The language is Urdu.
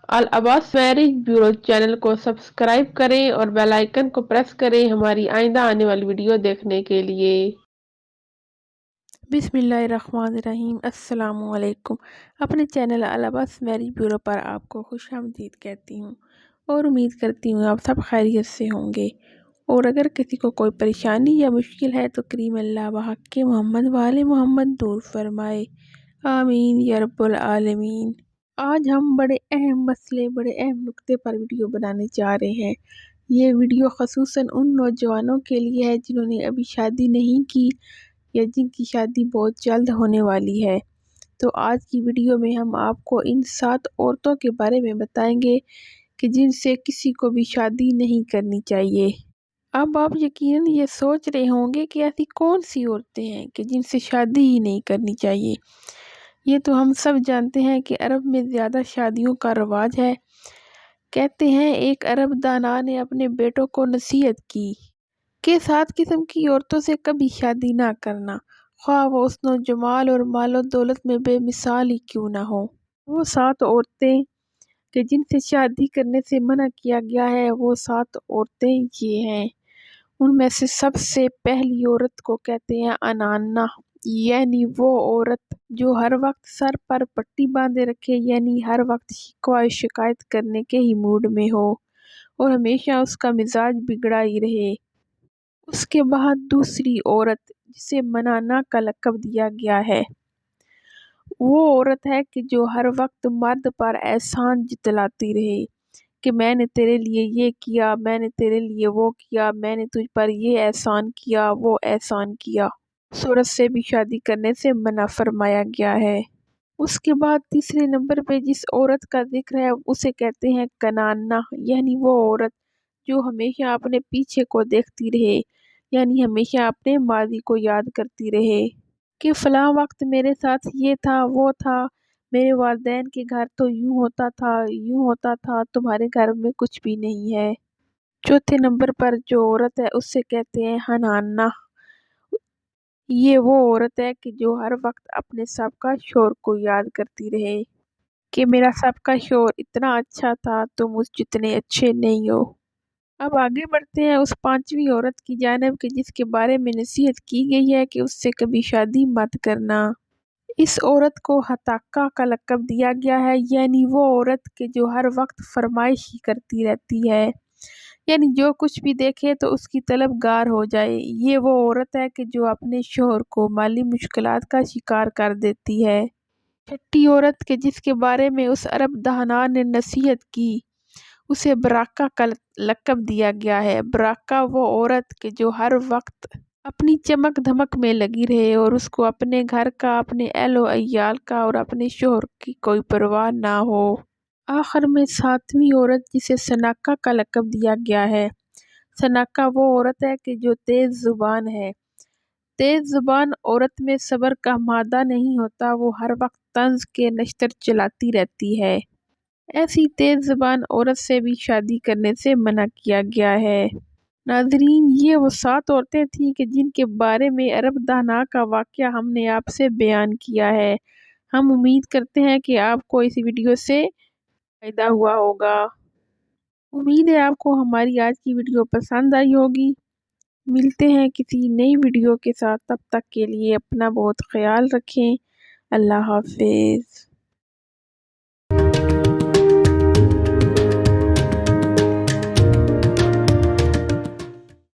العباس میرج بیورو چینل کو سبسکرائب کریں اور بیل آئیکن کو پریس کریں ہماری آئندہ آنے والی ویڈیو دیکھنے کے لیے۔ بسم اللہ الرحمن الرحیم۔ السلام علیکم۔ اپنے چینل العباس میرج بیورو پر آپ کو خوش آمدید کہتی ہوں اور امید کرتی ہوں آپ سب خیریت سے ہوں گے، اور اگر کسی کو کوئی پریشانی یا مشکل ہے تو کریم اللہ بحق کے محمد والے محمد دور فرمائے، آمین یا رب العالمین۔ آج ہم بڑے اہم مسئلے، بڑے اہم نکتے پر ویڈیو بنانے جا رہے ہیں۔ یہ ویڈیو خصوصاً ان نوجوانوں کے لیے ہے جنہوں نے ابھی شادی نہیں کی یا جن کی شادی بہت جلد ہونے والی ہے۔ تو آج کی ویڈیو میں ہم آپ کو ان 7 عورتوں کے بارے میں بتائیں گے کہ جن سے کسی کو بھی شادی نہیں کرنی چاہیے۔ اب آپ یقیناً یہ سوچ رہے ہوں گے کہ ایسی کون سی عورتیں ہیں کہ جن سے شادی ہی نہیں کرنی چاہیے۔ یہ تو ہم سب جانتے ہیں کہ عرب میں زیادہ شادیوں کا رواج ہے۔ کہتے ہیں ایک عرب دانا نے اپنے بیٹوں کو نصیحت کی کہ 7 قسم کی عورتوں سے کبھی شادی نہ کرنا، خواہ وہ حسن و جمال اور مال و دولت میں بے مثال ہی کیوں نہ ہو۔ وہ 7 عورتیں کہ جن سے شادی کرنے سے منع کیا گیا ہے، وہ 7 عورتیں یہ ہیں۔ ان میں سے سب سے پہلی عورت کو کہتے ہیں انانہ، یعنی وہ عورت جو ہر وقت سر پر پٹی باندھے رکھے، یعنی ہر وقت شکوہ شکایت کرنے کے ہی موڈ میں ہو اور ہمیشہ اس کا مزاج بگڑا ہی رہے۔ اس کے بعد دوسری عورت جسے منانہ کا لقب دیا گیا ہے، وہ عورت ہے کہ جو ہر وقت مرد پر احسان جتلاتی رہے کہ میں نے تیرے لیے یہ کیا، میں نے تیرے لیے وہ کیا، میں نے تجھ پر یہ احسان کیا، وہ احسان کیا۔ اس عورت سے بھی شادی کرنے سے منع فرمایا گیا ہے۔ اس کے بعد تیسرے نمبر پہ جس عورت کا ذکر ہے اسے کہتے ہیں کنانہ، یعنی وہ عورت جو ہمیشہ اپنے پیچھے کو دیکھتی رہے، یعنی ہمیشہ اپنے ماضی کو یاد کرتی رہے کہ فلاں وقت میرے ساتھ یہ تھا، وہ تھا، میرے والدین کے گھر تو یوں ہوتا تھا، یوں ہوتا تھا، تمہارے گھر میں کچھ بھی نہیں ہے۔ چوتھے نمبر پر جو عورت ہے اسے کہتے ہیں حنانہ۔ یہ وہ عورت ہے کہ جو ہر وقت اپنے سابقہ شوہر کو یاد کرتی رہے کہ میرا سابقہ شوہر اتنا اچھا تھا، تم اس جتنے اچھے نہیں ہو۔ اب آگے بڑھتے ہیں اس 5ویں عورت کی جانب کہ جس کے بارے میں نصیحت کی گئی ہے کہ اس سے کبھی شادی مت کرنا۔ اس عورت کو ہتاکا کا لقب دیا گیا ہے، یعنی وہ عورت کہ جو ہر وقت فرمائش ہی کرتی رہتی ہے، یعنی جو کچھ بھی دیکھے تو اس کی طلب گار ہو جائے۔ یہ وہ عورت ہے کہ جو اپنے شوہر کو مالی مشکلات کا شکار کر دیتی ہے۔ چھٹی عورت کہ جس کے بارے میں اس عرب دانا نے نصیحت کی، اسے براکہ کا لقب دیا گیا ہے۔ براکہ وہ عورت کہ جو ہر وقت اپنی چمک دھمک میں لگی رہے اور اس کو اپنے گھر کا، اپنے اہل و عیال کا اور اپنے شوہر کی کوئی پرواہ نہ ہو۔ آخر میں 7ویں عورت جسے سناکہ کا لقب دیا گیا ہے۔ سناکہ وہ عورت ہے کہ جو تیز زبان ہے۔ تیز زبان عورت میں صبر کا مادہ نہیں ہوتا، وہ ہر وقت طنز کے نشتر چلاتی رہتی ہے۔ ایسی تیز زبان عورت سے بھی شادی کرنے سے منع کیا گیا ہے۔ ناظرین، یہ وہ 7 عورتیں تھیں کہ جن کے بارے میں عرب دانا کا واقعہ ہم نے آپ سے بیان کیا ہے۔ ہم امید کرتے ہیں کہ آپ کو اس ویڈیو سے فائدہ ہوا ہوگا۔ امید ہے آپ کو ہماری آج کی ویڈیو پسند آئی ہوگی۔ ملتے ہیں کسی نئی ویڈیو کے ساتھ، تب تک کے لیے اپنا بہت خیال رکھیں۔ اللہ حافظ۔